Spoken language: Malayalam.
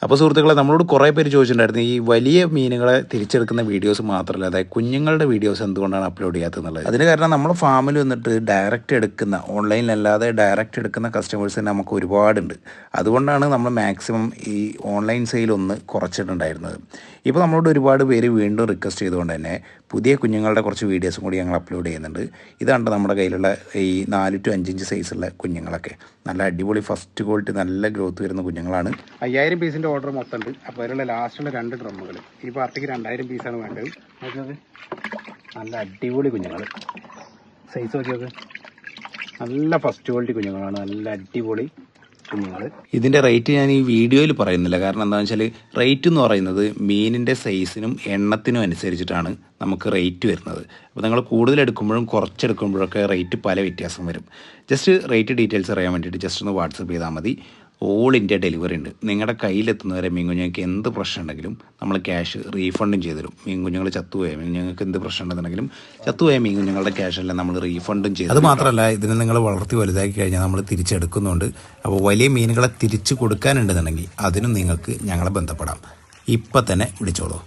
അപ്പോൾ സുഹൃത്തുക്കളെ, നമ്മളോട് കുറേ പേര് ചോദിച്ചിട്ടുണ്ടായിരുന്നു ഈ വലിയ മീനുകളെ തിരിച്ചെടുക്കുന്ന വീഡിയോസ് മാത്രമല്ല, അതായത് കുഞ്ഞുങ്ങളുടെ വീഡിയോസ് എന്തുകൊണ്ടാണ് അപ്ലോഡ് ചെയ്യാത്തതെന്നുള്ളത്. അതിന് കാരണം നമ്മൾ ഫാമിൽ വന്നിട്ട് ഡയറക്റ്റ് എടുക്കുന്ന, ഓൺലൈനിലല്ലാതെ ഡയറക്റ്റ് എടുക്കുന്ന കസ്റ്റമേഴ്സ് നമുക്ക് ഒരുപാടുണ്ട്. അതുകൊണ്ടാണ് നമ്മൾ മാക്സിമം ഈ ഓൺലൈൻ സെയിൽ ഒന്ന് കുറച്ചിട്ടുണ്ടായിരുന്നത്. ഇപ്പോൾ നമ്മളോട് ഒരുപാട് പേര് വീണ്ടും റിക്വസ്റ്റ് ചെയ്തുകൊണ്ട് തന്നെ പുതിയ കുഞ്ഞുങ്ങളുടെ കുറച്ച് വീഡിയോസും കൂടി ഞങ്ങൾ അപ്ലോഡ് ചെയ്യുന്നുണ്ട്. ഇതാണ് നമ്മുടെ കയ്യിലുള്ള ഈ 4 to 5 ഇഞ്ച് സൈസുള്ള കുഞ്ഞുങ്ങളൊക്കെ. നല്ല അടിപൊളി ഫസ്റ്റ് ക്വാളിറ്റി നല്ല ഗ്രോത്ത് വരുന്ന കുഞ്ഞുങ്ങളാണ്. 5000 പീസിൻ്റെ ഓർഡർ മൊത്തം ഉണ്ട്. അപ്പോൾ അതിലുള്ള ലാസ്റ്റുള്ള 2 ഡ്രമ്മുകൾ ഈ പാർട്ടിക്ക് 2000 പീസാണ് വേണ്ടത്. നല്ല അടിപൊളി കുഞ്ഞുങ്ങൾ, സൈസ് നോക്കിയൊക്കെ നല്ല ഫസ്റ്റ് ക്വാളിറ്റി കുഞ്ഞുങ്ങളാണ്, നല്ല അടിപൊളി കുഞ്ഞുങ്ങൾ. ഇതിൻ്റെ റേറ്റ് ഞാൻ ഈ വീഡിയോയിൽ പറയുന്നില്ല, കാരണം എന്താണെന്ന് വെച്ചാൽ റേറ്റ് എന്ന് പറയുന്നത് മീനിൻ്റെ സൈസിനും എണ്ണത്തിനും അനുസരിച്ചിട്ടാണ് നമുക്ക് റേറ്റ് വരുന്നത്. അപ്പോൾ നിങ്ങൾ കൂടുതൽ എടുക്കുമ്പോഴും കുറച്ചെടുക്കുമ്പോഴൊക്കെ റേറ്റ് പല വ്യത്യാസം വരും. ജസ്റ്റ് റേറ്റ് ഡീറ്റെയിൽസ് അറിയാൻ വേണ്ടിയിട്ട് ജസ്റ്റ് ഒന്ന് വാട്സപ്പ് ചെയ്താൽ മതി. ഓൾ ഇന്ത്യ ഡെലിവറി ഉണ്ട്. നിങ്ങളുടെ കയ്യിലെത്തുന്നവരെ മീൻ കുഞ്ഞുങ്ങൾക്ക് എന്ത് പ്രശ്നം ഉണ്ടെങ്കിലും നമ്മൾ ക്യാഷ് റീഫണ്ടും ചെയ്തു തരും. മീൻ കുഞ്ഞുങ്ങൾ ചത്തുപോയ മീൻ കുഞ്ഞുങ്ങൾക്ക് എന്ത് പ്രശ്നം ഉണ്ടെന്നുണ്ടെങ്കിലും ചത്തുപോയ മീൻ കുഞ്ഞുങ്ങളുടെ ക്യാഷെല്ലാം നമ്മൾ റീഫണ്ടും ചെയ്തു. അത് മാത്രമല്ല, ഇതിനെ നിങ്ങൾ വളർത്തി വലുതാക്കി കഴിഞ്ഞാൽ നമ്മൾ തിരിച്ചെടുക്കുന്നുണ്ട്. അപ്പോൾ വലിയ മീനുകളെ തിരിച്ചു കൊടുക്കാനുണ്ടെന്നുണ്ടെങ്കിൽ അതിനും നിങ്ങൾക്ക് ഞങ്ങളെ ബന്ധപ്പെടാം. ഇപ്പം തന്നെ വിളിച്ചോളൂ.